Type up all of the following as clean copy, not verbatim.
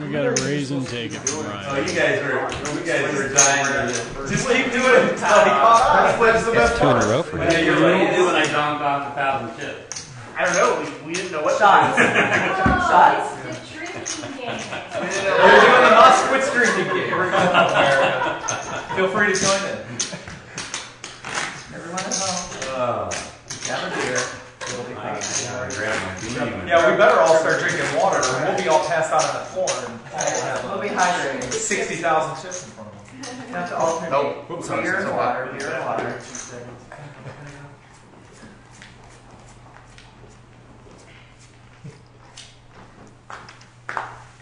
We got a raise and take it from Ryan. Oh, you guys were dying. Just keep doing it until he caught on. That's 2 in a row for him. Yeah, you're right. You did when I donked off 1,000 chips. I don't know. We didn't know what Shots. Shots. It's the drinking game. We're doing the must quit drinking game. Feel free to join in. Everyone at home. Have a beer. It'll be fine. Yeah, we better all start drinking water, or we'll be all passed out on the floor. And We'll be hydrated. 60,000 chips in front of them. You have to alternate. Nope. Oops, sorry. Beer and water. Beer and water.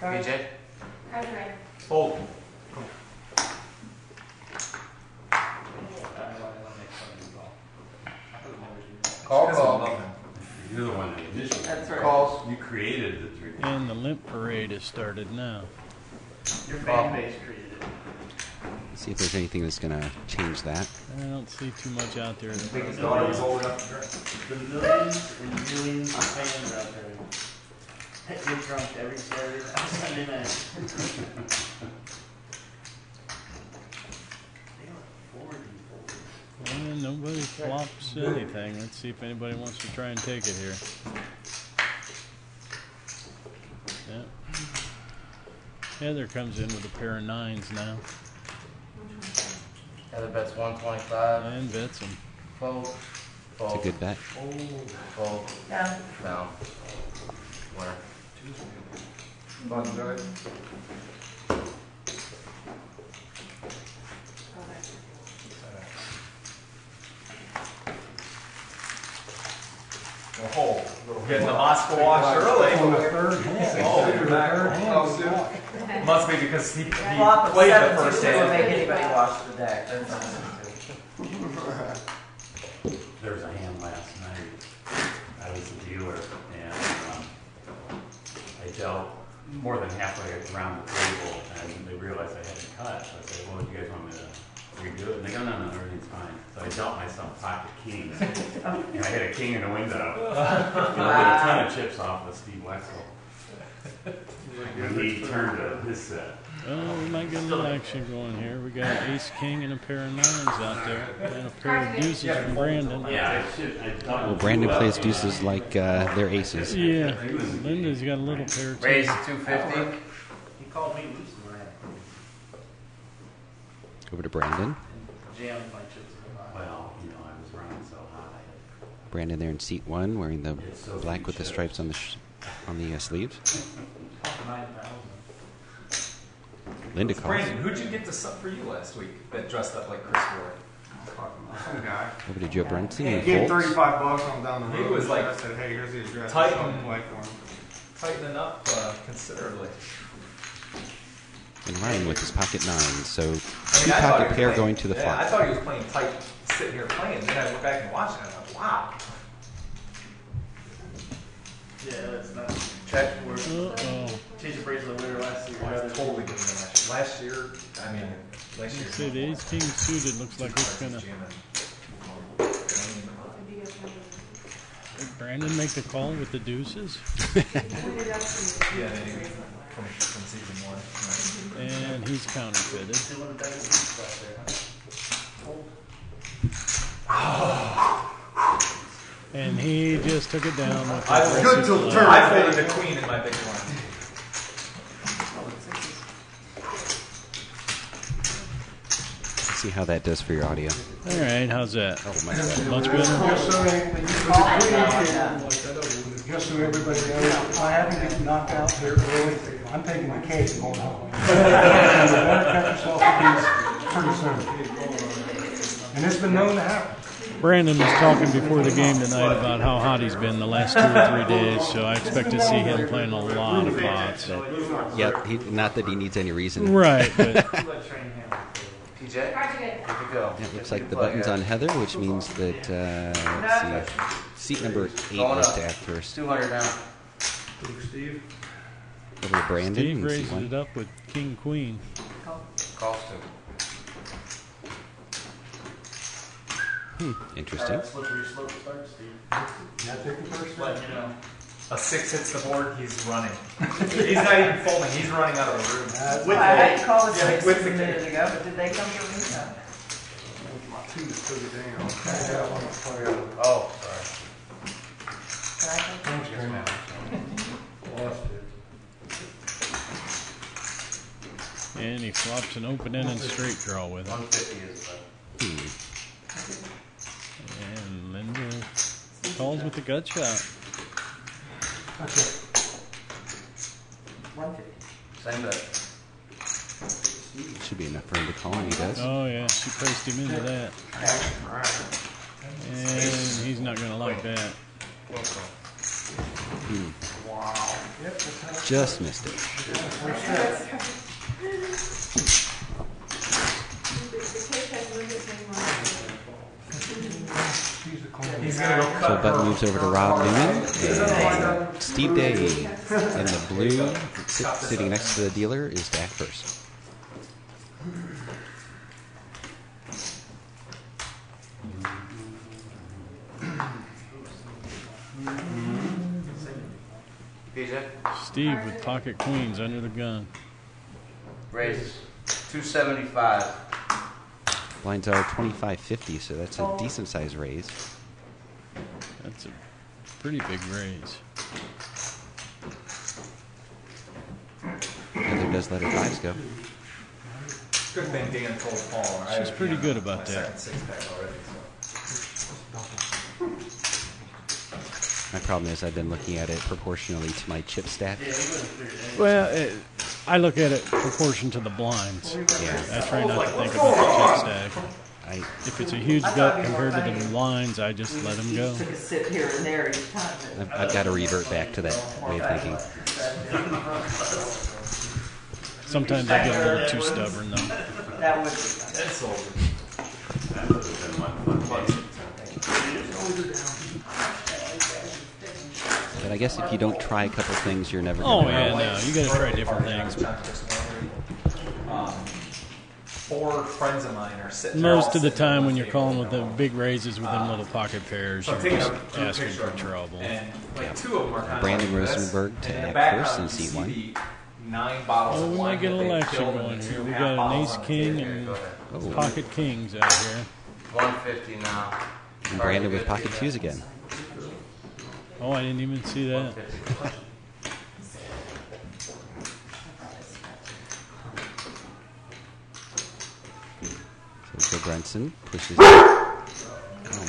BJ? Hydrate. Hold. Call. You're the one that initially. That's right. Calls. You created the trick. And the limp parade has started now. Your fan base created it. See if there's anything that's going to change that. I don't see too much out there. Think his daughter was old enough to drink. The millions and millions of fans out there that get drunk every Saturday, Sunday night. And nobody flops anything. Let's see if anybody wants to try and take it here. Yeah. Heather comes in with a pair of 9s now. Heather bets 125. And bets them. Fold. It's a good bet. Fold. Yeah. Down. Winner. Button good. Oh, getting the Moscow wash early. Must be because he Flop of played the 17 first doesn't make hand. anybody wash the deck. There was a hand last night. I was a dealer, and I dealt more than halfway around the table, and they realized I hadn't cut. So I said, well, do you guys want me to redo it? And they go, no, everything's fine. So I dealt myself pocket kings, and I hit a king in the window. And I did a ton of chips off of Steve Wexel. When he turned to his set. Oh, we might get a little action going here. We got ace, king, and a pair of 9s out there. And a pair of deuces from Brandon. Yeah, Well, Brandon plays deuces like they're aces. Yeah, Linda's got a little pair too. Raise 250. He called me loose in my head. Over to Brandon. Jammed my chips in the bottom. Well, I was running so high. Brandon there in seat 1, wearing the black with the stripes on the sleeves. 9,000. Linda calls. Brandon, who'd you get to sub for you last week that dressed up like Chris Ward? Some guy. Over to Joe Brunson. He in gave Colts. $35 on down the road. He was like I said, hey, here's the address. tighten- I'll play for him. Tightening up considerably. And Ryan with his pocket 9. So I mean, 2 I thought he pocket was pair playing- going to the yeah, flop. I thought he was playing tight, sitting here playing. Then I went back and watched it, and I thought, wow. Yeah, that's not. Check. Uh-oh. Change the bracelet winner last year. It's totally different than last year. Last year, Let's see, the ace, king suited looks like it's going to... Did Brandon make the call with the deuces? Yeah, from season 1. And he's counterfeited. And he just took it down. With I was good till the turn. I folded the queen in my big one. See how that does for your audio. All right, how's that? Oh, my God. Much better? Just so everybody knows, I haven't get knocked out here early. I'm taking the cake and going home. You better cut yourself a piece pretty soon. And it's been known to happen. Brandon was talking before the game tonight about how hot he's been the last 2 or 3 days, so I expect to see him playing a lot of pots. Yep, not that he needs any reason. Right, but PJ? Here we go. It looks like the button's on Heather, which means that, let's see, seat number 8 was to act first. 200 down. Steve? Over to Brandon. Steve in seat raises 1. it up with king, queen. Calls 2. Interesting. Slippery slope start, Steve. Yeah, take the first Let one. you know. a 6 hits the board, he's running. He's not even folding, he's running out of the room. I had called the Yeah, six with a the minute kid. ago, but did they come from me? Oh, sorry. Can I take them? Thanks, Graham. And he flops an open end and straight draw with it. 150 is And Linda calls with the gut shot. Okay. 150. same bet. Should be enough for him to call, and he does. Oh yeah, she priced him into that. And he's not going to like that. Just missed it. He's gonna go So cut Button her. moves over to Rob Newman, and Steve Day in the blue, sitting next to the dealer, is back first. PJ, Steve with pocket queens under the gun. raise 275. Blinds are 25.50, so that's a decent size raise. That's a pretty big raise. Heather does let her fives go. Good thing Dan told Paul. I She's had pretty my good about that. second 6-pack already, My problem is I've been looking at it proportionally to my chip stack. Well, I look at it proportion to the blinds. Yeah, I try not to think about the chip stack. I If it's a huge gut compared to the blinds, I just let them go. Took a sip here and there each time. I've got to revert back to that way of thinking. Sometimes I get a little too stubborn, though. That would be It's over. That would have been one fun day. But I guess if you don't try a couple things, you're never Oh going to yeah, no, you got to try different things. 4 friends of mine are sitting there. Most of the time, when you're calling with the big raises with them little pocket pairs, So you're I'm taking just a asking picture for of them, trouble. And like 2 of them are kind of Brandon like this. Rosenberg to And in the act background, first in you seat see 1. the 9 bottles Oh, of we wine might get a that little they action filled going and here. 2 We half got an bottles ace on the king table. and Go ahead. Oh, pocket kings out here. 150 now. and Brandon with pocket twos again. Oh, I didn't even see that. 150. So Joe Brunson pushes. Oh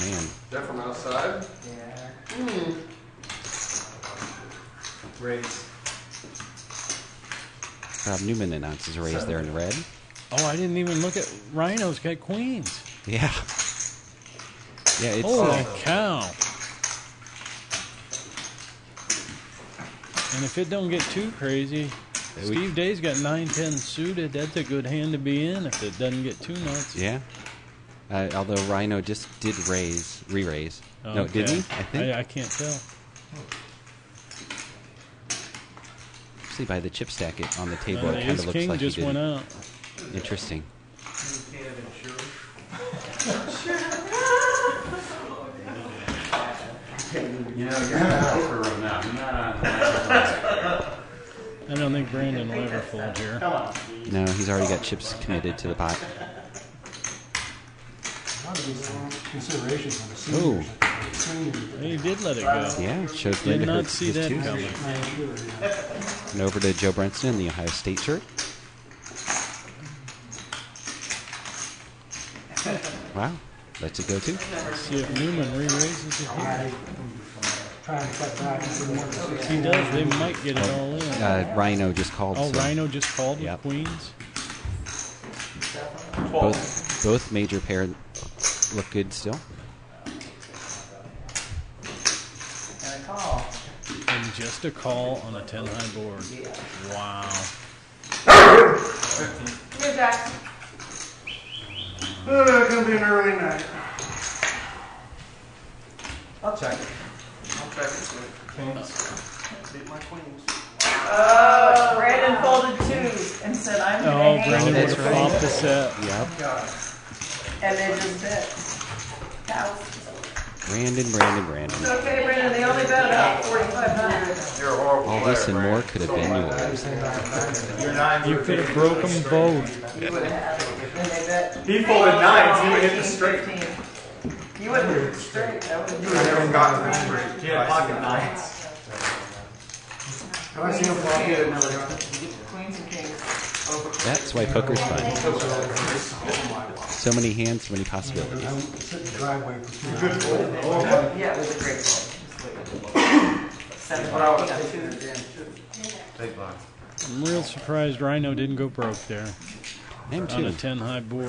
man, That from outside? Yeah. Raise. Rob Newman announces a raise there in red. Oh, I didn't even look at Rhino's got queens. Yeah. Yeah, it's Holy cow. And if it don't get too crazy, Steve Day's got 9-10 suited. That's a good hand to be in if it doesn't get too nuts. yeah. Although Rhino just did re-raise. No, Okay. didn't he? I think. I can't tell. Actually, by the chip stack on the table, And it the kind ace of looks king like he just went did. out. Interesting. You know, you're in the poker room now. You're not on the I don't think Brandon will ever fold here. Come on. No, he's already got chips committed to the pot. A lot of these considerations on the Ooh. seniors. He did let it go. Yeah, shows Did Linda not her see his that twos. coming. And over to Joe Brunson in the Ohio State shirt. Wow, lets it go too. See if Newman re-raises it here. Trying to cut back and do more than If he does, they might get it all in. Rhino just called. Oh, so Rhino just called with Yep. queens. both major pair look good still. And a call. And just a call on a 10 high board. Wow. Here, Jackson. It's gonna be an early night. I'll check it. I'll check it. Beat my queens. Brandon folded 2s and said, I'm Oh, going to Brandon hang would That's have right. flopped the set. Yep. And they just did. House. Brandon. Okay, Brandon, they only bet out 4,500. You're a horrible All player, this and Brandon. more could have been yours. Your nines You were could have 50. broke them both. You would have. And they bet. He folded nines, he would hit the straight. 15. You would have hit the straight. That would He would have never gotten the straight. He had pocket nines. Have I seen him flop yet? Queens and kings. That's why poker's fun. So many hands, so many possibilities. I sit in the driveway for 2 hours. Yeah, it was a great fold. 7. He got 2. Big blind. I'm real surprised Rhino didn't go broke there Him on a too. 10 high board.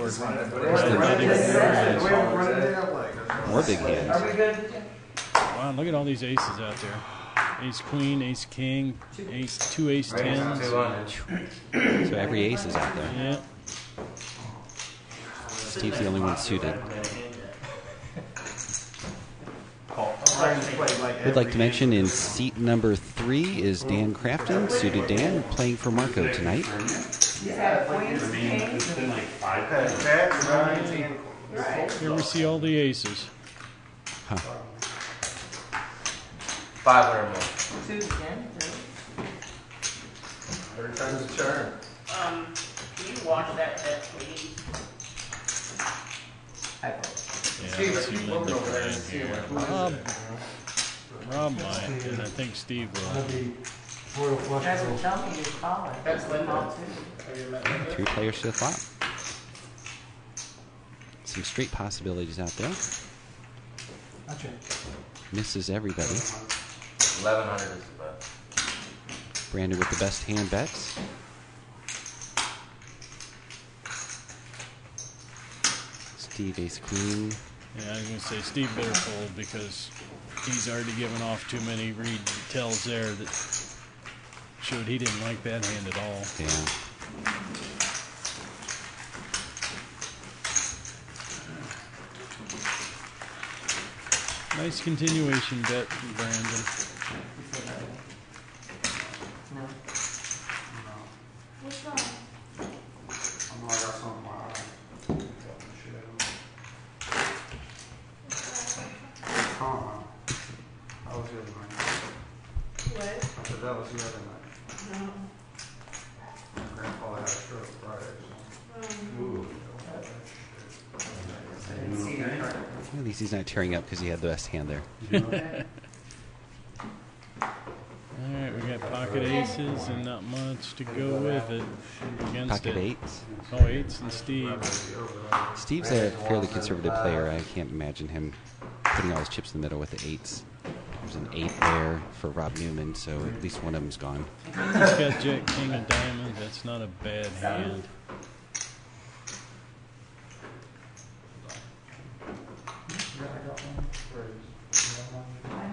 More big hands. Are we good? Wow, look at all these aces out there. Ace queen, ace king, two ace tens. 200. So every ace is out there. Yeah. Steve's the only one suited. Would like to mention in seat number 3 is Dan Crafton, suited Dan, playing for Marco tonight. He's had queens, kings, and Here we see all the aces. Huh. 500 more. 2s again. Every time's a charm. Can you watch that please? I fold. Yeah, Steve, let's if see you Linda look over there and playing see here. what Rob might, and I think Steve That'll will. be royal You flush. guys are telling me you're calling. That's Linda. Call too. Have you met Linda? 3 players to the flop. Some straight possibilities out there. I'll check. Misses everybody. 1100 is the bet. Brandon with the best hand bets. Steve ace queen. Yeah, I was going to say Steve better fold because he's already given off too many read tells there that showed he didn't like that hand at all. Yeah. Nice continuation bet from Brandon. No. I know I got something in my eye. Huh. That was the other night. What? I said that was the other night. No. My grandpa had a stroke Friday. At least he's not tearing up because he had the best hand there. All right, we got pocket aces and not much to go with it against Pocket it. eights. Oh, eights and Steve. Steve's a fairly conservative player. I can't imagine him putting all his chips in the middle with the eights. There's an 8 there for Rob Newman, so at least one of them's gone. He's got Jack King of Diamonds. That's not a bad hand.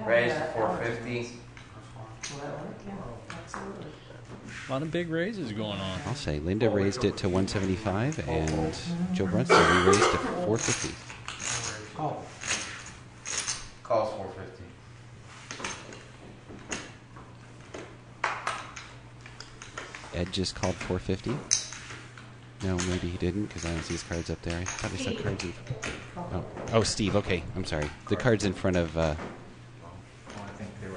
Raise to 450. Will that work? Yeah, absolutely. A lot of big raises going on. I'll say Linda raised it to 175, and Joe Brunson raised to 450. Oh, Calls 450. Ed just called 450. No, maybe he didn't because I don't see his cards up there. I thought I saw cards in. Oh, Steve. Okay, I'm sorry. The cards in front of.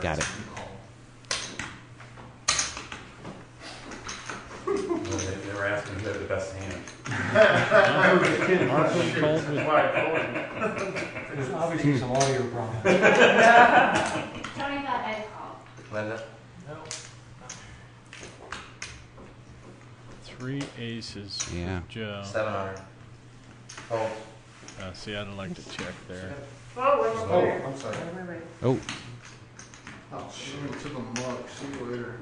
Got it. They were asking who had the best hand. Marco called with there's obviously some audio problem. Tony thought Ed called. Linda? 3 aces. Yeah. Joe. 700. Fold. See, I'd like to check there. Oh, I'm sorry. Oh, Oh, shoot, took a mark. See you later.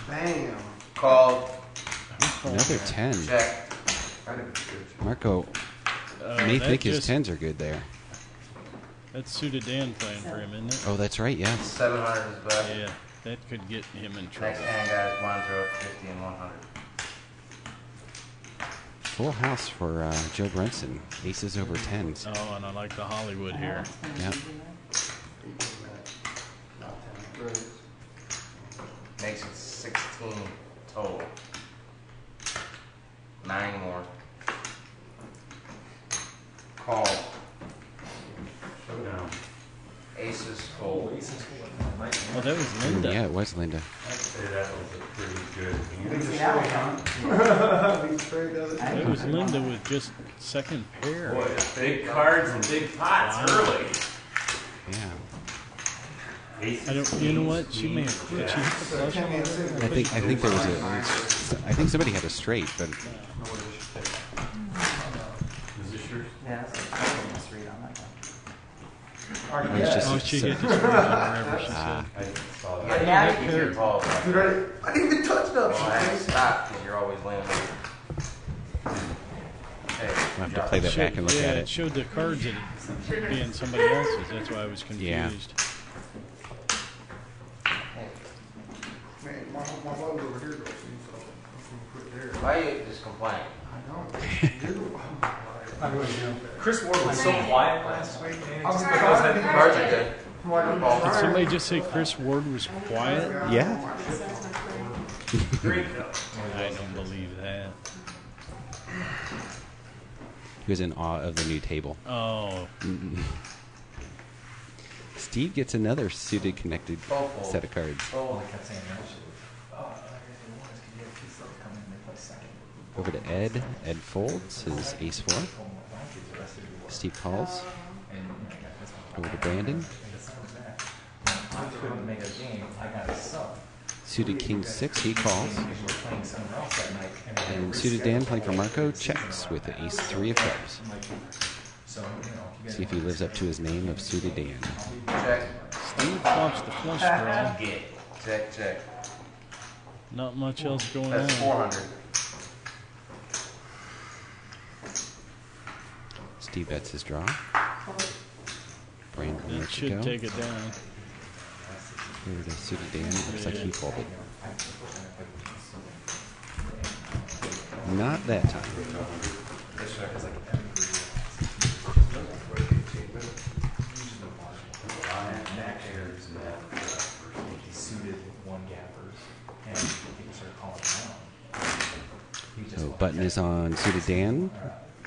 Bam. Called. another 10. Check. I didn't get Marco may that think his just- 10s are good there. That's suited Dan playing for him, isn't it? Oh, that's right. Yes. 700 is the bet. Yeah, that could get him in trouble. Next hand, guys. Blinds are up 50 and 100. Full house for Joe Brunson. Aces over 10s. Oh, and I like the Hollywood here. Yep. Makes it 16 total. 9 more. Call. Showdown. Aces fold. Oh, that was Linda. Yeah, it was Linda. I'd say that was a pretty good hand. That was Linda with just second pair. Boy, big cards and big pots early. Yeah. I don't. You know what? She may have. Did she hit the flush? I think there was I think somebody had a straight, but Is this yours? Yeah, that's like, I didn't read on that one. it was just Oh, she hit the straight on wherever she said. I saw Yeah, that. yeah, you get your ball. Dude, I didn't even touch them. Well, I had to stop because you're always landing. Hey, we'll have to play that back and look yeah, at it it. showed the cards that it being somebody else's. That's why I was confused. Yeah. Man, my love's over here, though, see, so I'm gonna put it there. Why you just complain? I know. I really do. Chris Ward was so quiet last week. Man. I was Just like, because I I think think Cards are good. Did somebody just say Chris Ward was quiet? Yeah. I don't believe that. He was in awe of the new table. Oh, Steve gets another suited connected Fold. set of cards. Fold. I kept saying that shit. Oh, they want us because you have two subs come in and they play second. Over to Ed. Ed folds his ace 4. Steve calls. Over to Brandon. I couldn't make a game. I got a sub. Suited king 6, he calls. Because we're playing somewhere else that night. And suited Dan playing for Marco checks with the ace 3 of clubs. So, you know, if you See if he lives up to his name of suited Dan. Check. Steve flops the flush draw. Get. Check, check. Not much else going That's on. 400. Steve bets his draw. Brandon That lets it should go. take it down. Over to suited Dan. Looks like he folded. Not that time. suited one gappers and people started calling around. So button is on suited Dan,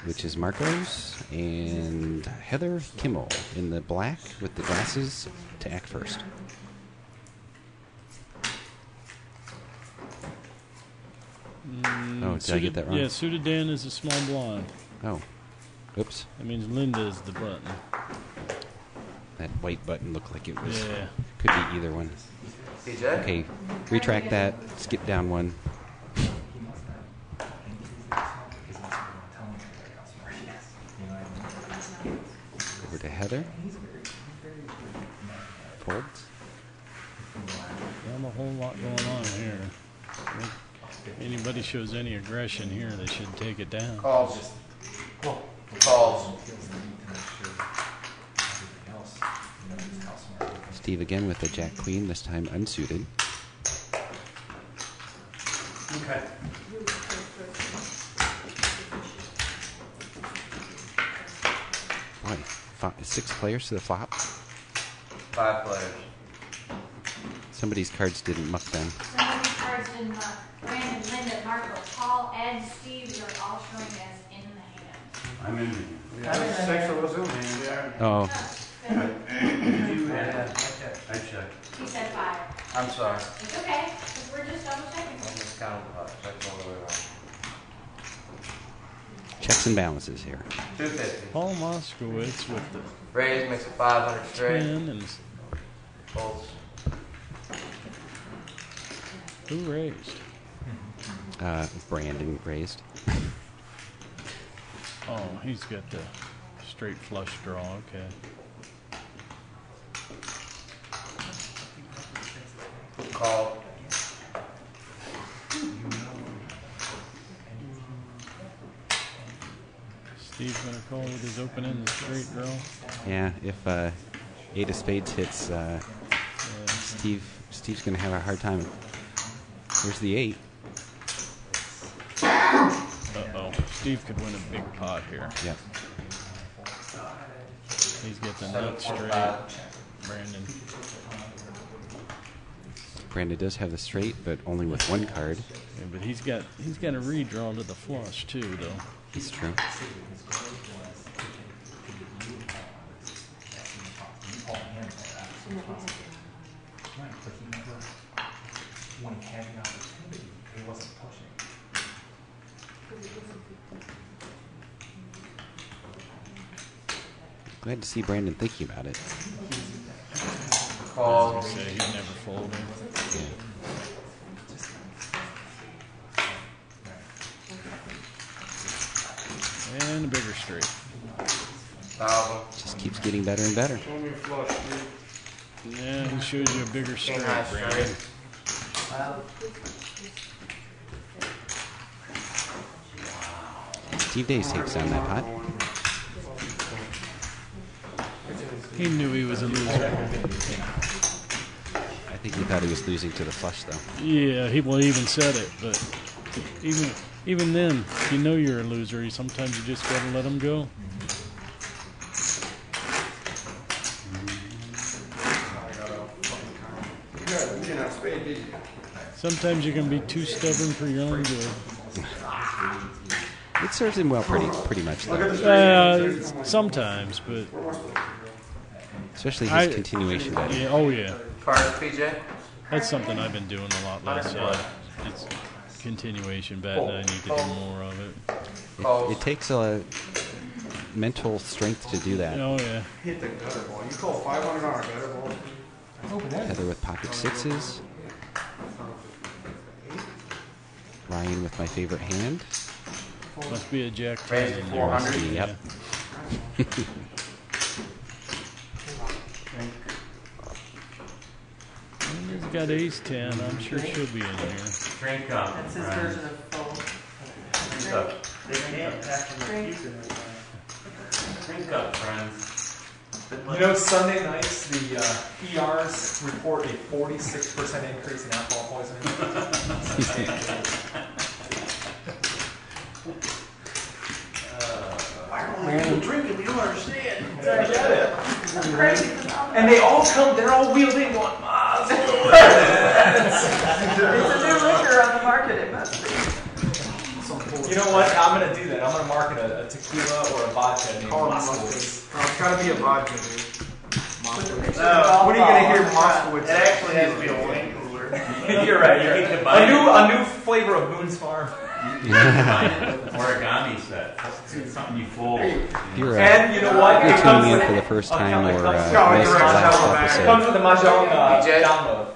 which is Marco's, and Heather Kimmel in the black with the glasses to act first. Oh, did I get that wrong? Yeah, suited Dan is a small blind. Oh, oops. That means Linda is the button. That white button looked like it was. Yeah. Could be either one. CJ? Okay, retract that. Skip down one. Over to Heather. Folds. Not a whole lot going on here. If anybody shows any aggression here, they should take it down. Calls. Calls. Steve again with the Jack Queen, this time unsuited. Okay. Boy, 6 players to the flop. 5 players. Somebody's cards didn't muck them. Somebody's cards didn't look. Brandon, Linda, Marco, Paul, Ed, Steve, you're all showing as in the hand. I'm in. Yeah, 6 of us in, man. Oh, Did you have? I checked. He said 5. I'm sorry. It's okay, 'cause we're just double checking. I'm just counting the bucks. That's all the way around. checks and balances here. 250. Paul Moskowitz with the Raise makes it 500 straight. 10 and Folds. who raised? Brandon raised. Oh, he's got the straight flush draw. Okay. Call. Steve's gonna call with his open end straight draw. Yeah, if 8 of spades hits, Steve's gonna have a hard time. Here's the 8. Uh-oh. Steve could win a big pot here. Yep. He's got the nut straight. 7.5. Brandon. Brandon does have the straight, but only with 1 card. Yeah, but he's got a redraw to the flush too, though. It's true. Right, but he never, when he had the opportunity, he wasn't pushing. Glad to see Brandon thinking about it. Call. Say he'd never fold him. And a bigger straight. 1,000. Just keeps getting better and better. Show me a flush, dude. Yeah, he shows you a bigger straight, King high Brandon. straight. Wow. Steve Days takes down that pot. He knew he was a loser. I think he thought he was losing to the flush, though. Yeah, he even said it, but even then, you know you're a loser. Sometimes you just gotta let him go. You didn't have spade, did you? Sometimes you can be too stubborn for your own good. It serves him well pretty much, though. Sometimes, but Especially his continuation betting. yeah, oh yeah, Cards, PJ. that's something I've been doing a lot less. It's continuation betting. I need to do more of it. It takes a mental strength to do that. Oh yeah. Hit the gutter ball. You call 500 on a gutter ball? Heather with pocket sixes. Ryan with my favorite hand. Must be a Jack 10 Raise in there. 400. Yep. And he's got ace 10. I'm sure she'll be in here. Drink up. That's his friends. version of fold. Drink up. They can't actually keep it. Drink up, friends. You know, Sunday nights, the ERs report a 46% increase in alcohol poisoning. Why are we people drinking? We don't understand. I get it. Crazy phenomenon. And they all come, they're all wheeled in going, Maz. It's a new liquor on the market, it must be. You know what? I'm going to do that. I'm going to market a tequila or a vodka named Call it Moskowitz. Oh, it's gotta be a vodka, dude. Moskowitz. No, When are you gonna hear Moskowitz? it actually has to be a wine cooler. You're right. You're You can right. combine A new flavor of Boone's Farm. Origami set. That's something you fold. You're, And you know what? you're It comes tuning in with- for the first time or it missed comes- the it last comes with episode. the Mahjong PJ. download.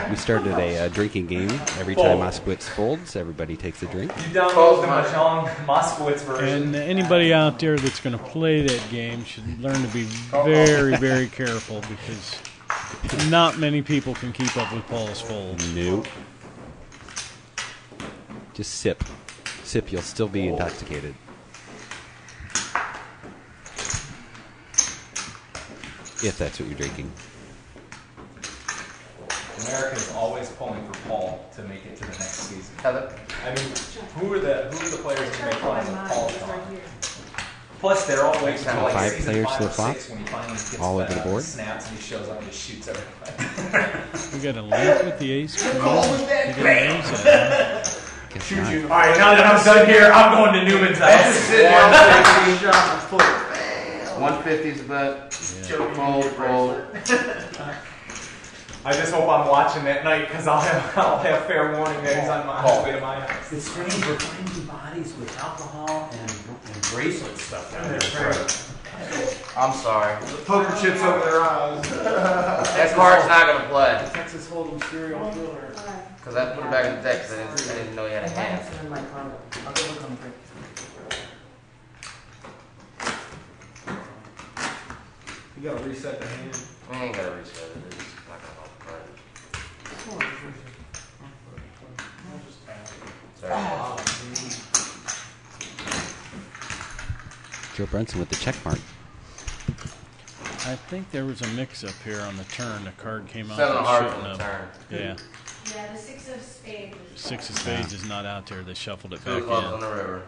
We started a drinking game. Every time Moskowitz folds, everybody takes a drink. You download the Mahjong Moskowitz version. And anybody out there that's going to play that game should learn to be very, very careful because not many people can keep up with Paul's fold. Nope. Just sip. Sip, you'll still be intoxicated. If that's what you're drinking. America is always pulling for Paul to make it to the next season. Heather. I mean, who are the players who make fun of Paul's gone? Plus, they're all waiting until like 5 season players 5 to the or flop? 6 when he finally gets All over the board? snaps and he shows up and just shoots everybody. We got a link with the ace. Call with that You got an ace out, Guess Shoot not. you. All right, now that I'm done here, I'm going to Newman's house. 150 is the bet. Fold, fold. I just hope I'm watching that night because I'll have fair warning that he's on my way to my house. It's strange. We're finding bodies with alcohol and bracelet stuff down there. I'm sorry. Poker chips over their eyes. That card's not gonna play. Texas Hold'em serial killer. Because I put it back in the deck because I didn't know he had a hand. It's in my condo. I'll go look on the break. You gotta reset the hand. We ain't gotta reset it. It's not gonna help the card. Sorry. Joe Brunson with the check mark. I think there was a mix-up here on the turn. The card came out. 7 of that hearts shouldn't on the have. turn. Yeah, Yeah, the 6 of spades. 6 of spades is not out there. They shuffled it 2 back clubs on in. the river.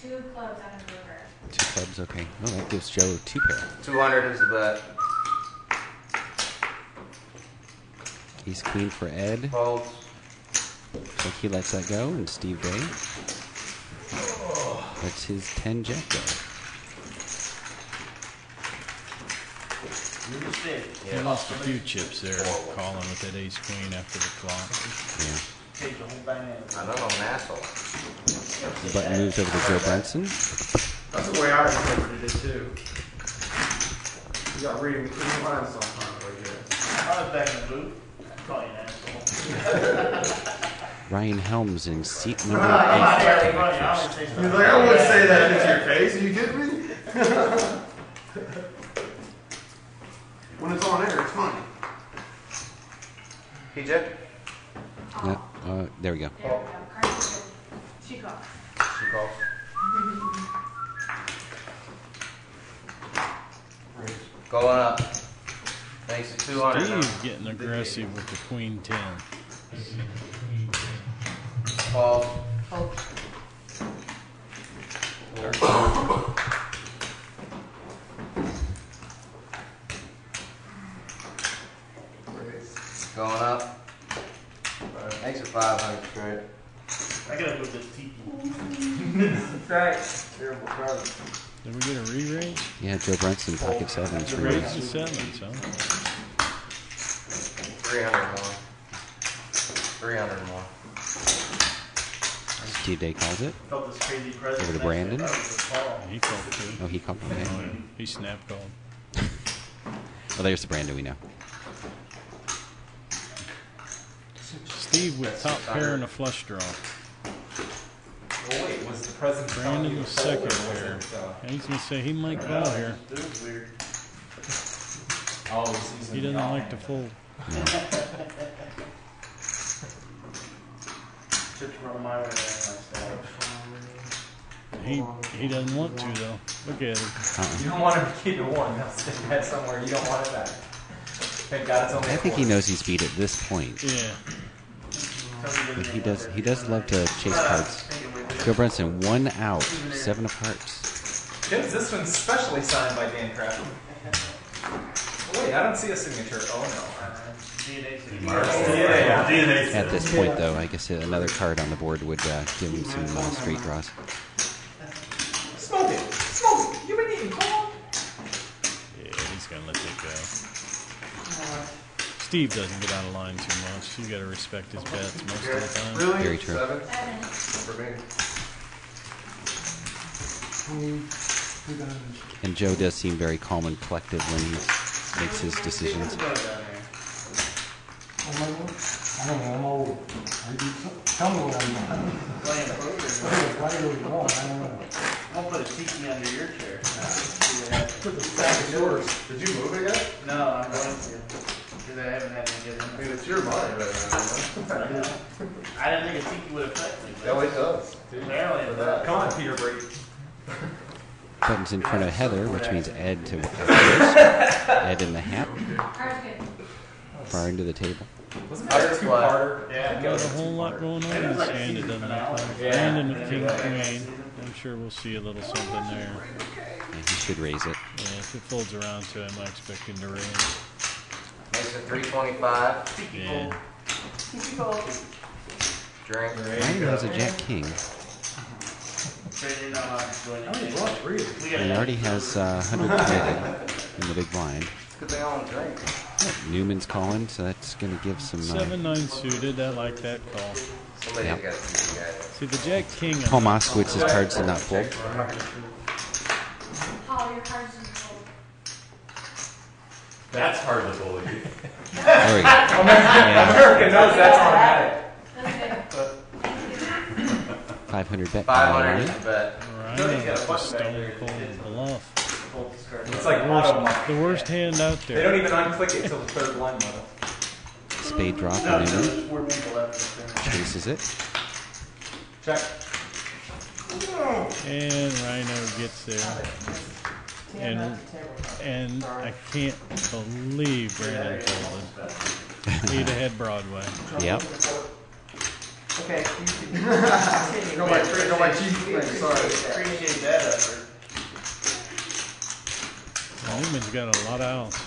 2 clubs on the river. 2 clubs, okay. Oh, that gives Joe 2 pair. 200 is the bet. Ace queen for Ed. Folds. Looks like he lets that go, and Steve Day lets his 10 jack go. He lost a few chips there, calling with that ace queen after the flop. Yeah. Take the whole dynamic. I know I'm an asshole. The button moves over to Joe Brunson. That's the way I interpreted it too. You got reading between the lines sometimes, I guess. I was back in the booth. Call you an asshole. Ryan Helms in seat number 8. He's like, I wouldn't say that into your face. Are you kidding me? When it's on air, it's funny. PJ? There we go. There we go. Cards are good. She calls. She calls. Going up. Thanks to 200. Steve's getting aggressive with the queen 10. Calls. Going up. Makes it 500 straight. I gotta move this tiki. Right. Terrible card. Did we get a re-raise? Yeah, Joe Brunson, pocket sevens. The raise to 7, so. 300 more. 300 more. Steve Day calls it. Felt this crazy presence. Over to Brandon. That was a call. He called too. Oh, he called. Okay. Oh, yeah. He snap called. Well, there's the Brandon we know. Steve with top pair and a flush draw. Oh wait, was the president telling Brandon you was to fold, or second was pair. it, And he's going to say he might call here. This is weird. oh, he's using He the doesn't like offhand. to fold. Chips run my way there, my style. He doesn't want to, though. Look at him. You don't want him to keep it warm. They'll stick that somewhere. You don't want it back. Thank God it's only I a think he quarter. knows he's beat at this point. Yeah. But he does love to chase cards. Joe Brunson, 1 out, 7 of hearts. Kids, this one's specially signed by Dan Kraft. Oh, wait, I don't see a signature. Oh DNA. At this point, though, I guess another card on the board would give him some straight draws. Smoke it! Smoke it! You've been eating corn! Yeah, he's going to let it go. Steve doesn't get out of line too much. You got to respect his bets most of the time. Really? Very true. 7 Evan. for me. And Joe does seem very calm and collected when he makes his decisions. I don't know, I'm old. Tell me what I'm doing. Playing poker. Why do we want? I don't know. I'll put a tiki under your chair. Put the stack is yours. Did you move it yet? No, I'm going to. Because I haven't had any good I mean, it's your money right now. I didn't think a tiki would affect me. No, it does. Apparently it does. Come on, Peter Brady. Buttons in front of Heather, which means Ed to Ed in the hat, Cards good. far into the table. Wasn't that a two-parter? Yeah, Got a whole lot going on in this hand, it doesn't look like. Yeah. Brandon with king queen. I'm sure we'll see a little something there. Yeah, he should raise it. Yeah, if it folds around to him, I expect him to raise. Makes it 325. Yeah. Drink. Ryan has a Jack King. And he already has 100 committed in the big blind. Good thing I want to drink. Newman's calling, so that's going to give some. 7-9 suited, I like that call. Somebody's Yep. got to keep the guy. See, the Jack King. Paul Moskowitz's cards did not fold. Paul, your cards are full. That's hard to believe. There we go. Yeah, America knows that's automatic. That's good. Thank you. 500 bet. 500 is the bet. Ryan with the stone cold bluff. It's like auto. The worst hand out They don't there. even unclick it till the third line level. Spade drop for Newman. Chases it. Check. And Rhino gets there. And I can't believe Brandon folded. He'd have had Broadway. Yep. Okay. Go by cheap. Sorry. Appreciate that effort. Newman's got a lot of outs.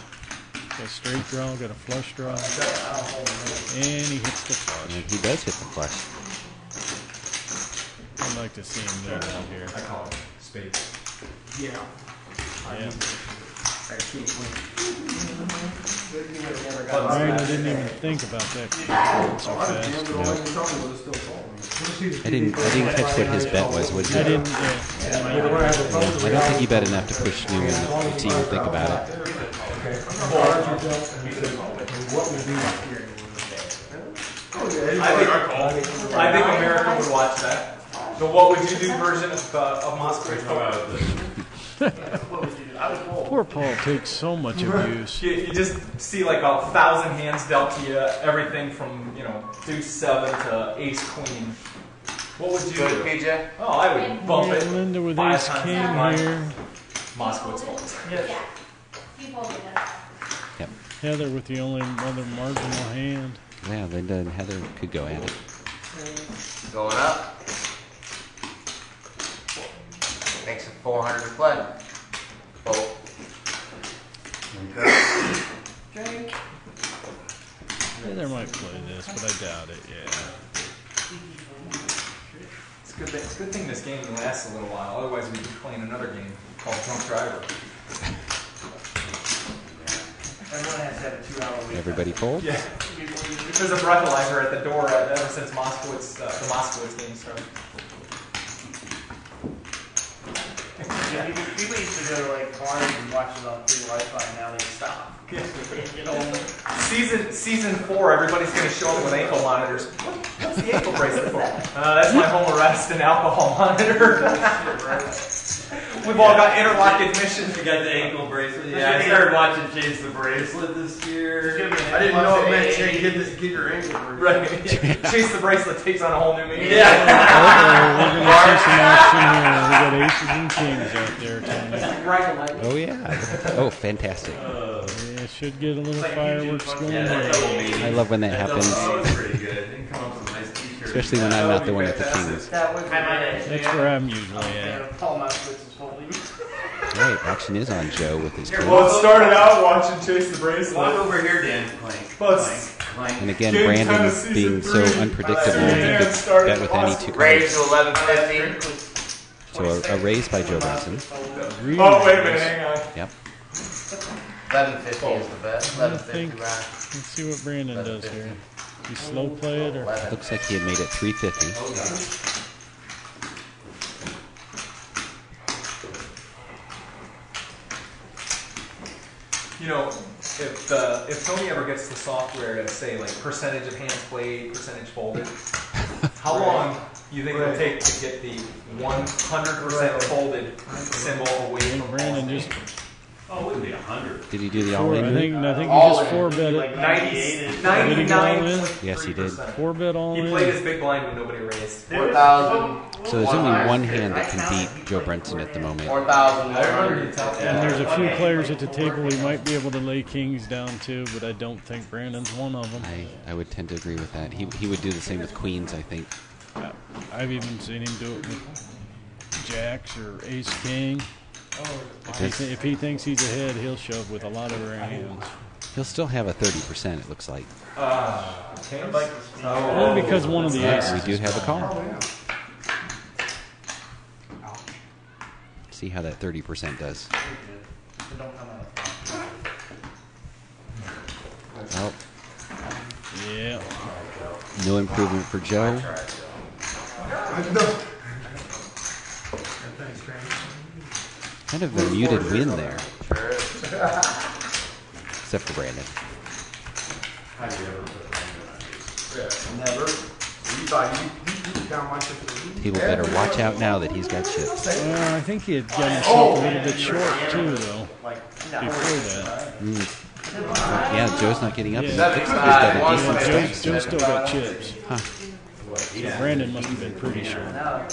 Got a straight draw, got a flush draw. And he hits the flush. And he does hit the flush. I'd like to see him lead out here. I call it spades. Yeah. Like king queen. Right, I didn't even think about that. So fast. I didn't catch what his bet was. What did I he? didn't. I don't think he bet enough to push Newman to even think about it. I think America would watch that. The what would you do version of Moskowitz. Poor Paul takes so much abuse. You just see like 1,000 hands dealt to you, everything from deuce 7 to ace queen. What would you do? PJ? Oh, I would bump it. Linda with 5 ace times king as much. here. Moskowitz folds. Yeah. You folded it. Yep. Heather with the only other marginal hand. Yeah, Linda and Heather could go at it. Going up. Makes it 400 to play. Fold. Drink. Heather might play this, but I doubt it. Yeah. It's a good thing this game lasts a little while. Otherwise, we'd be playing another game called Drunk Driver. Everyone has to have a 2-hour week. Everybody folds. Yeah. There's a breathalyzer at the door ever since Moskowitz, the Moskowitz game started. Yeah, people used to go to like bars and watch it on free Wi-Fi. Now they stop. Season 4, everybody's going to show up with ankle monitors. What's the ankle bracelet for? That's my home arrest and alcohol monitor. We've all got interlock admission. You got the ankle bracelet. Yeah, I started watching Chase the Bracelet this year. I didn't know it meant get your ankle bruised. Right. Chase the Bracelet takes on a whole new meaning. Yeah. We're going to see some action here. We got aces and kings out there, Tony. Oh yeah. Oh, fantastic. Yeah, should get a little fireworks going Yeah, that's there. double meaning. I love when that happens. That was pretty good. Didn't come up with a nice t-shirt. Especially when I'm not the one at the Kings. That was That's where I'm usually at. Paul Moskowitz is holding. Right, action is on Joe with his Well, queen. it started out watching Chase the Bracelet. Walk over here, Dan. Clank. Well, Clank. And again, Game Brandon time of season being so 3. unpredictable, Yeah, he it could started bet with any two Raise cards. to 1150. So a raise by Joe Benson. Oh, wait a minute, hang on. Yep. 1150 is the bet. I 1150 think, round. let's see what Brandon does here. You slow play it or? 11. Looks like he had made it 350. If Tony ever gets the software to say like percentage of hands played, percentage folded, how long do you think it'll take to get the 100% folded symbol away from Brandon Paul's just name? Oh, it wouldn't be 100. Did he do the four, all-in I move? think he All just in. 4-bet Like it. 99. Yes, he did. 4-bet all He in. played his big blind when nobody raised. 4,000. So there's only one hand that can beat Joe Benson at the moment. 4,100. And there's a few players at the table we might be able to lay kings down to, but I don't think Brandon's one of them. I would tend to agree with that. He would do the same with queens, I think. I've even seen him do it with jacks or ace king. If he thinks he's ahead, he'll shove with a lot of rare hands. He'll still have a 30%, it looks like. Well, because one of the aces. We do have a call. See how that 30% does. Oh, Yeah. no improvement for Joe. Kind of a muted win there. Except for Brandon. Never. You thought you down my chips. People better watch out now that he's got chips. Well, I think he had gotten himself a little bit short, too, though, before that. Yeah, Joe's not getting up. Yeah. It looks like he's got a decent stack. Joe still got chips. Huh. So Brandon must have been pretty short. He's not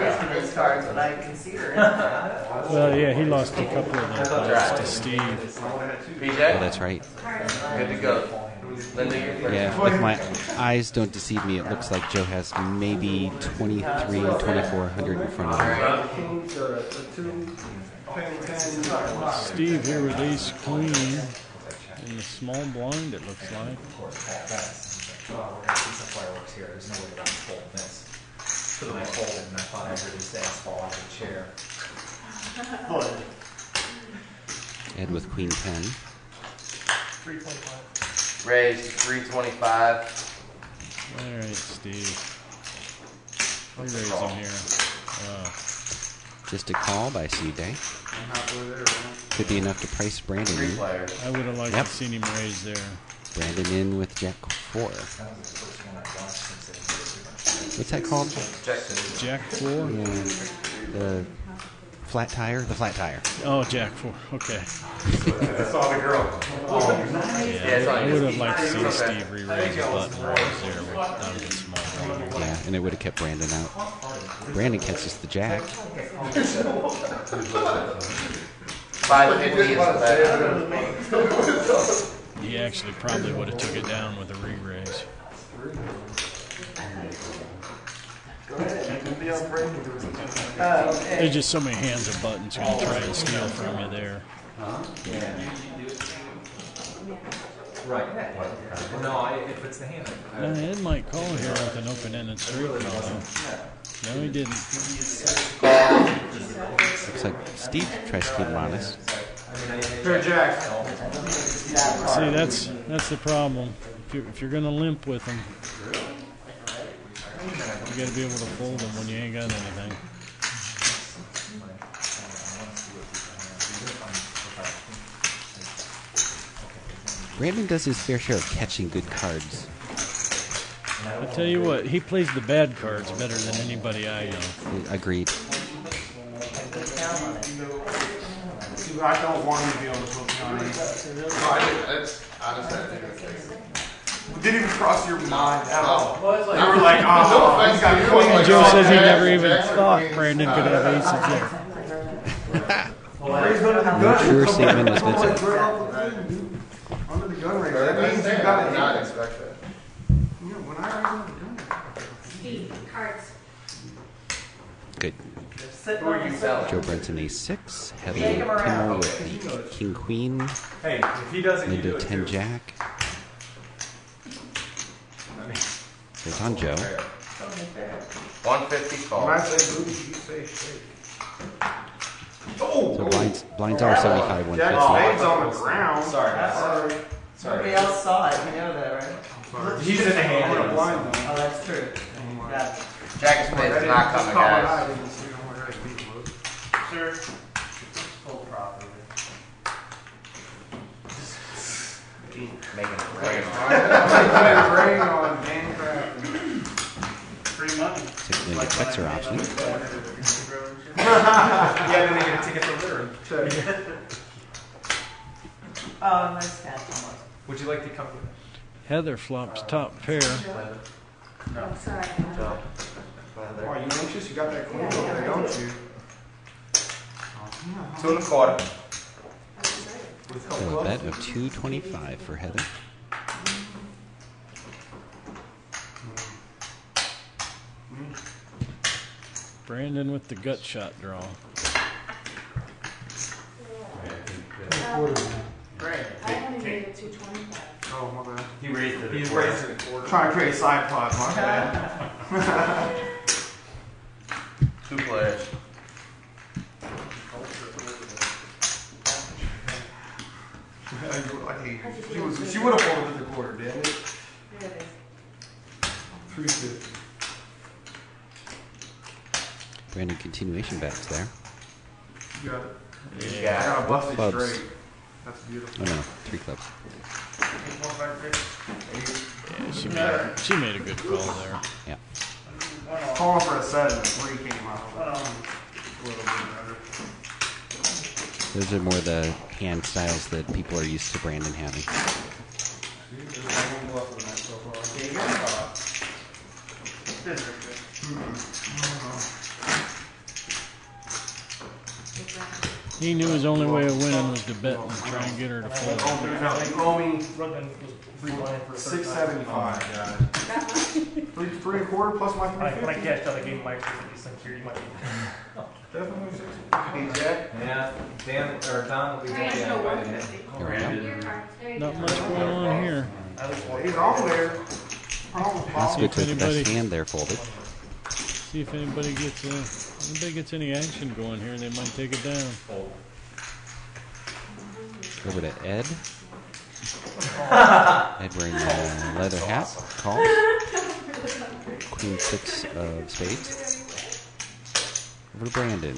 risking his cards, but I consider it. Well, yeah, he lost a couple of those cards to Steve. Oh, PJ, that's right. good to go. Linda, you're first. Yeah, if my eyes don't deceive me, it looks like Joe has maybe 23, 2400 in front of him. Steve here with ace queen in the small blind, it looks like. We're going to see some fireworks here. There's no way around folding this. Could have been folded, and I thought I heard his ass fall out of the chair. Ed with Queen 10. 325. Raised 325. All right, Steve. What's raising here? Just a call by CJ. Could be enough to price Brandon Three in. players. I would have liked Yep. to seen him raise there. Brandon in with Jack 4. What's that called? Jack 4? The flat tire? The flat tire. Oh, Jack 4. Okay. I saw the girl. Yeah, I would have liked to see Okay. Steve re-raise a button raise there. That would have been small. Yeah, and it would have kept Brandon out. Brandon catches the Jack. 550 is the bet. He actually probably would have took it down with a re-raise. There's just so many hands of buttons going to try and steal from you there. Right. No, if it's the hand. Now, Ed might call here with an open-ended straight call, though. No, he didn't. Looks like Steve tries to keep him honest. Pair jacks. See, that's the problem. If you're going to limp with them, you got to be able to fold them when you ain't got anything. Brandon does his fair share of catching good cards. I tell you what, he plays the bad cards better than anybody I know. Agreed. See, but I don't want him to be able to hook on it. It's honestly, I think it's It didn't even cross your mind at all. You were like, oh, he's got And Joe says he never even thought Brandon could have aces there. Not sure Seaman has been Under the gun range. That means you got it. not expect that. You know, when I raise under the gun Steve, cards. good. Sitting on the sofa. Joe Brenton A6. Heather Kimmel with the King Queen. Hey, if he does it, you do Linda it 10 too. Jack. There's on Joe. 150 When I call. say booty, you say straight. So blinds are 75, Jack 150. spades on the ground. Sorry, guys. Nobody else saw it. You know that, right? He's in the hand. I'm gonna blind them. Oh, that's true. Yeah. Jack of spades is not coming, guys. Sir, full property. Making it rain. Rain on handcraft. Free money. Typically the checks are optional. Yeah, then they get a ticket for littering. Oh, nice catch, almost. Would you like to come with Heather flops top pair. Oh, sorry. Are you anxious? You got that queen over there, don't you? 2 1/4. So a bet of 225 for Heather. Brandon with the gut shot draw. Great. I haven't made it 225. Oh, my bad. He raised it. He's raising it quarter. Trying to create a side plot, my bad. 2 players. She would have folded the quarter, didn't it? There it is. 350. Brandon continuation bets there. You got it. I Yeah. got a busted Clubs. straight. That's beautiful. Oh no, 3 clubs. Yeah, she made a good call there. Yeah. Calling for a 7 and 3 came out. A little bit better. Those are more the hand styles that people are used to Brandon having. He knew his only way of winning was to bet and try and get her to fold. You owe me Rugden was rewind for 675. That much? 3 1/4 plus my When I 350. cashed out, I gave Mike 50 cents here. You might be. Definitely 650. Jack. Yeah, Dan or Don will be Brandon, yeah, no, invited in. 150. Here we go. Your cards. There you Not go. much going on here. He's on there. That's good to the anybody- best hand there folded. See if anybody gets any action going here. They might take it down. Over to Ed. Ed wearing a leather hat. Calls. Queen 6 of spades. Over to Brandon.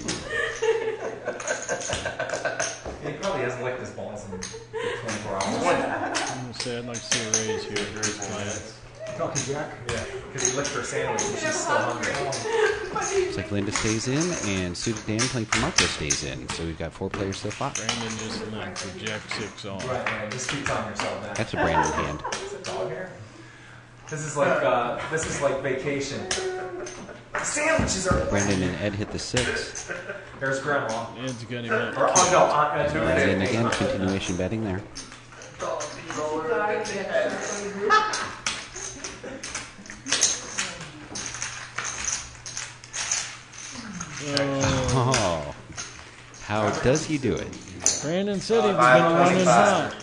He probably hasn't licked his balls in 24 hours. I'm gonna say I'd like to see a raise here. Raise clients. Talking Jack? Yeah, because he licked her sandwich and she's still hungry. Looks like Linda stays in, and Suited Dan playing for Marco stays in. So we've got 4 players so far. Brandon just linked with Jack 6 on. Right, man, just keep telling yourself that. That's a Brandon hand. Is it dog hair? This is like vacation. The sandwiches are. Brandon and Ed hit the 6. There's Grandma. Ed's got him up. Or, oh no, Aunt Ed. And again, continuation betting there. Oh, how does he do it? Brandon said he was going to run in hot.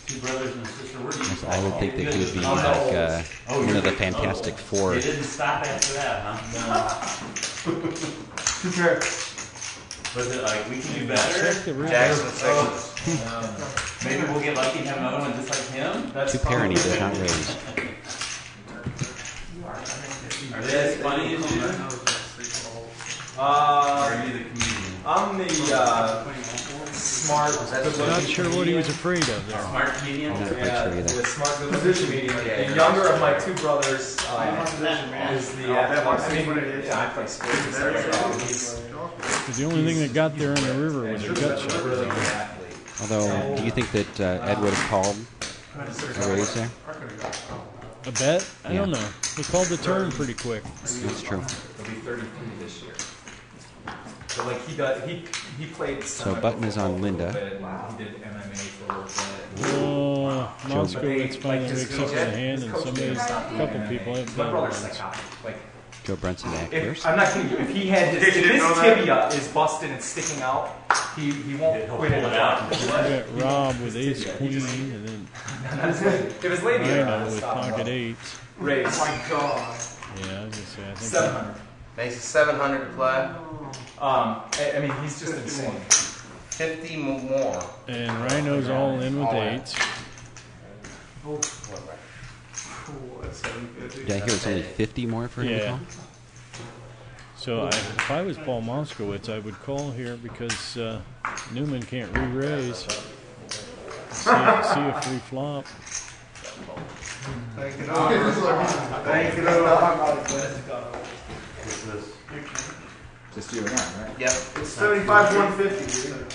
2 brothers and a sister. Where do you I would think that he would be like one of the Fantastic Four. They didn't stop after that, huh? No. 2 pairs. Was it like, we can do better? Check the river. Jackson 6. Maybe we'll get lucky and have another one just like him? 2 pair and he does not raise. Are they as funny as you? Or are you the comedian? I'm the smart. Not sure what he was afraid of there. Smart comedian? I'm not quite Yeah, sure either. the smart position medium. The younger of my 2 brothers is the athletic. I play sports. Because the only thing that got there in the river was a gut shot. Really good athlete. Although, do you think that Ed would have called a raise there? A bet? I don't know. He called the turn pretty quick. That's true. He'll be 33 this year. So like he played. So Button is on Linda. He did MMA for a little bit. Oh, Moskowitz finally wakes up in the hand, and somebody's, a couple people have My done brother's it. psychotic. Like, Joe Brunson back if, first. I'm not kidding you. If he had his, if his tibia is busted and sticking out, he won't quit it out. We got Rob with ace queen, and then If his lady Rhino with pocket 8s. raise My God. Yeah, I was gonna say, I think 700. Makes it 700 to play. I mean, he's just insane. 50 more. and Rhino's all in with 8s. Did I hear it's only 50 more for him to Yeah. call? So if I was Paul Moskowitz, I would call here because Newman can't re-raise. See a free flop. Thank you. What's this? Just you and I, right? Yep. It's 75, 150, dude.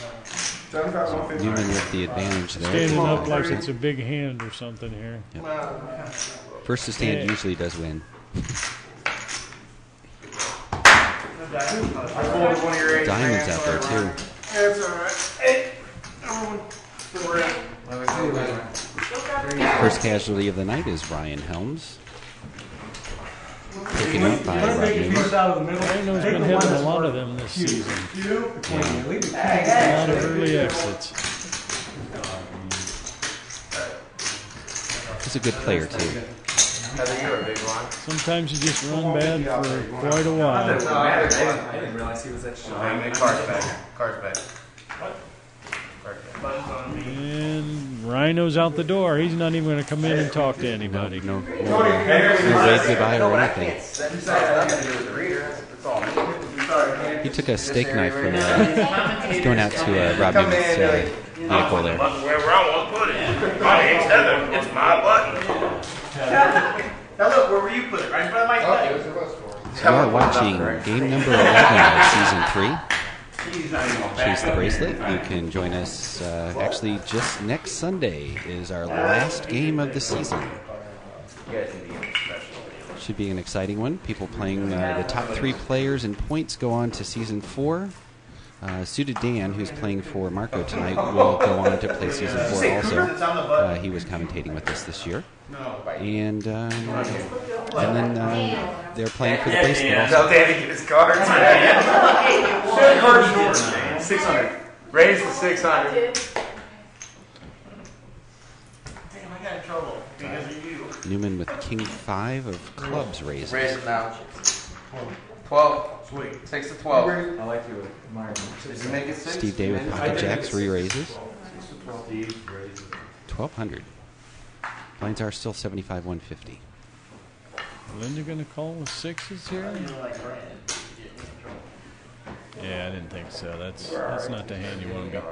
75, 150. Newman with the advantage there. Standing up like 55%. it's a big hand or something here. First to stand usually does win. I folded one of your 8 Diamonds out there too. That's alright. Hey, First casualty of the night is Ryan Helms. Taken up by Rob Newman. out of the middle. Rhino's been having a lot of them this season. A lot of early exits. He's a good player too. You're a big one. Sometimes you just run bad for quite a while. I didn't realize he was that shy. Cards back. Cards back. And Rhino's out the door. He's not even going to come in and talk to anybody. No wave goodbye or anything. He took a steak knife from he's going out to Rob Newman's vehicle there. Wherever I want to put it. My name's Heather. It's my button. Now look, where were you put it? Right in front of my face. So you are watching game number 11 of season 3. Chase the Bracelet. You can join us actually just next Sunday is our last game of the season. Should be an exciting one. People playing the top 3 players and points go on to season 4. Suited Dan, who's playing for Marco tonight, will go on to play season 4 also. He was commentating with us this year. And then they're playing for the Bracelet also. Tell Danny to get his cards. Cards yours. 600. Raise the 600. Damn, I got in trouble because of you. Newman with King 5 of clubs raises. Raise it now. 12. Sweet. 6 to 12. I like you admiring him. Did you make it 6? Steve Day with pocket jacks re-raises. Steve raises. 1,200. Blinds are still 75, 150. Linda going to call with sixes here? Yeah, I didn't think so. That's not the hand you want to be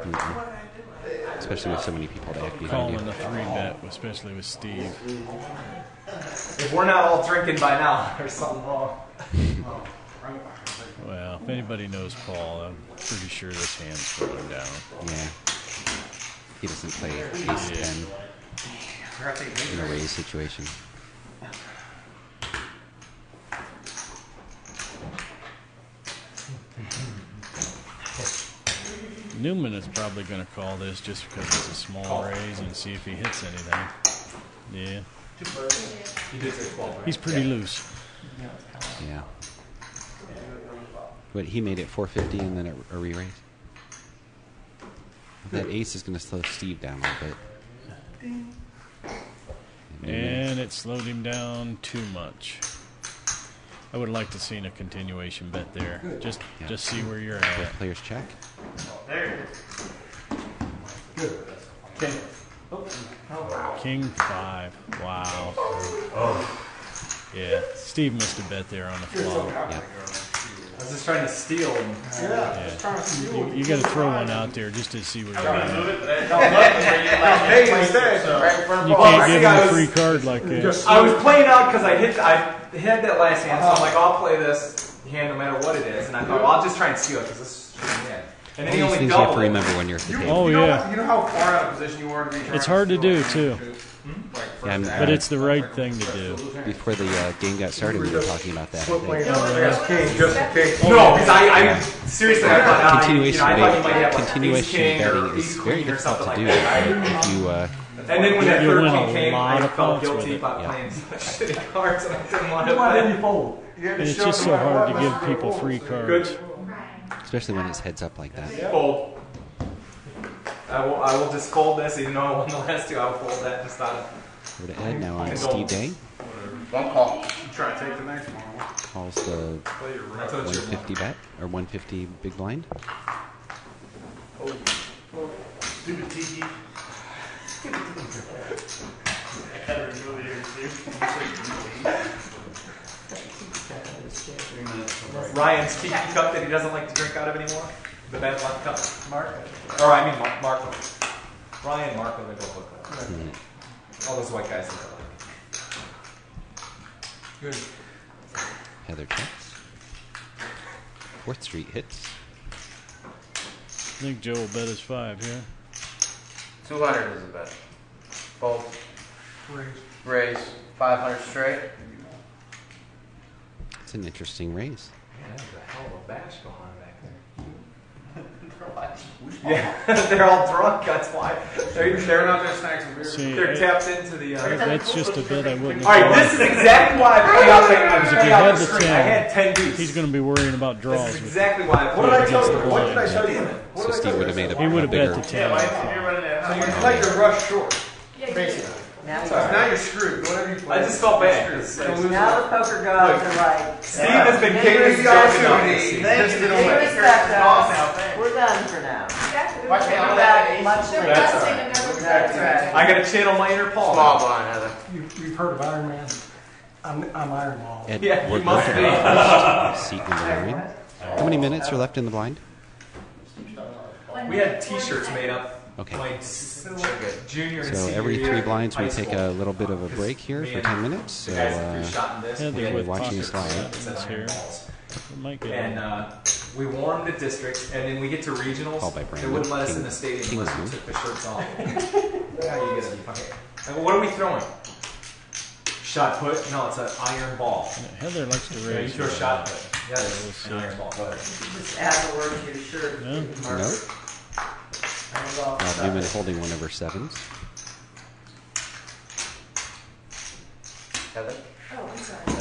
Especially with so many people to act behind calling you. a 3-bet, especially with Steve. If we're not all drinking by now, there's something wrong. Well, if anybody knows Paul, I'm pretty sure this hand's going down. Yeah. He doesn't play ace 10 in a raise situation. Newman is probably going to call this just because it's a small raise and see if he hits anything. Yeah. He's pretty loose. Yeah. But he made it 450 and then a re-raise. That ace is going to slow Steve down a little bit. And it slowed him down too much. I would like to see a continuation bet there. Just see where you're at. Both players check. There it is. Good. King 5. Wow. Oh. Yeah. Steve must have bet there on the flop. Yeah. I was just trying to steal him. Yeah. You got to throw one out there just to see where you're at. Hey, instead. You can't give him a free card like that. I was playing out because I hit that last hand, so I'm like, I'll play this hand no matter what it is. And I thought, well, I'll just try and steal it because this is shitty hand. And then he All these only things you have to doubled it. remember when you're at the table. Oh, yeah. You know how far out of position you are to be trying It's hard to do, too. Yeah, But it's the right thing to do. Before the game got started, we were talking about that. I think. That's king, just in case. No, because I seriously, I thought, Continuation, I thought you might have like continuation ace king betting or is ace very queen or difficult something to like do. that. If you And then when that You'll third win king a came, lot I of felt points with guilty it. about Yeah. playing such shitty cards, and I didn't want to Why play. didn't you fold? And it's just so hard to give people free cards. Good. especially when it's heads up like that. Fold. I will just fold this, even though I won the last two. I will fold that just out of. Over to Ed now on Steve Day. One call. I'm trying to take the next one. Calls the That's what it's 150 bet or 150 big blind. Stupid tiki. Ryan's tiki cup that he doesn't like to drink out of anymore. The bad luck cup. Marco. Or I mean Marco. Ryan, Marco, they both look like. All those white guys look alike. Good. Heather checks. 4th Street hits. I think Joe will bet his 5 here. 200 is a bet. Fold. Raise. Raise. 500 straight. It's an interesting raise. Man, there's a hell of a bash going on back there. Yeah. Yeah, they're all drunk. That's why They're not just snacks and beer. See, they're tapped into the. that's just a bet I wouldn't All right, have this is exactly why I play out Because if play you out had the the string. I 10, had 10 deuce. He's going to be worrying about draws. This is with exactly why I What did I tell against you? the What did I blind. tell you? So Steve would have made a He would have bet bigger. the 10. So you played your rush short, Yeah, you basically. Now, So now you're screwed. Whatever you play. I just felt bad. You're 'cause screwed. You'll lose now the one. poker gods are like, Steve has been Maybe kicking his the opportunity. opportunity. Just didn't big let it. respect us. We're done for now. Watch We're back much They're later. blessing and never That's blessing. right. I got to channel my inner Paul. Small blind, Heather. You've heard of Iron Man? I'm Iron Ball. Ed, Yeah, we're you must both be. at seat number 9. How many minutes are left in the blind? We had T-shirts made up. Okay. My junior and So senior every year 3 blinds, we high take school. a little bit of a break here for 10 minutes. So The guys that threw shot in this, Yeah, we they're had with watching pocket slide. sevens here. We might get And we warmed the districts, and then we get to regionals. Called by They Brandon. wouldn't let us in King- the stadium King unless we Room. took the shirts off. Now you get it. Okay. What are we throwing? Shot put? No, it's an iron ball. Heather likes to Yeah, you raise. throw with shot that. put. Yeah, it's an iron ball. Just add the word to your shirt. No? No. And we'll all Newman holding one of her 7s. Heather. Oh, I'm sorry. All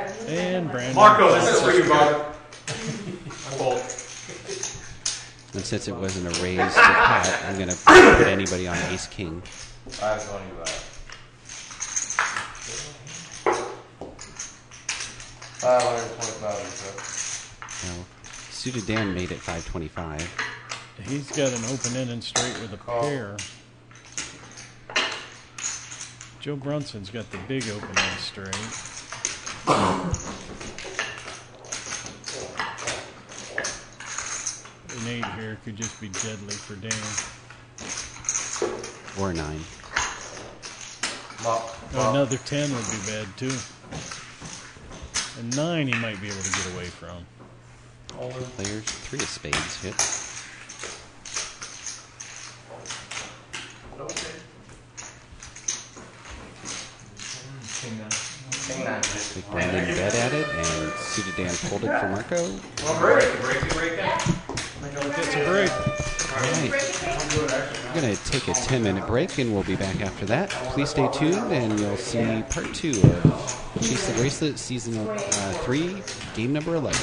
right. And Brandon. Marco, this is for you, bro. Fold. And since it wasn't a raise to pat, I'm going to put anybody on ace king. I was on you back. 525. Now, suited Dan made it 525. He's got an open end and straight with a pair. Joe Brunson's got the big opening straight. An 8 here could just be deadly for Dan. Or 9. Oh, another 10 would be bad too. A 9 he might be able to get away from. Players, 3 of spades hit. Big Brandon bet at it, and suited Dan folded for Marco. Gets a break. All right. We're going to take a 10-minute break, and we'll be back after that. Please stay tuned, and you'll see part 2 of Chase the Bracelet, Season 3, Game number 11.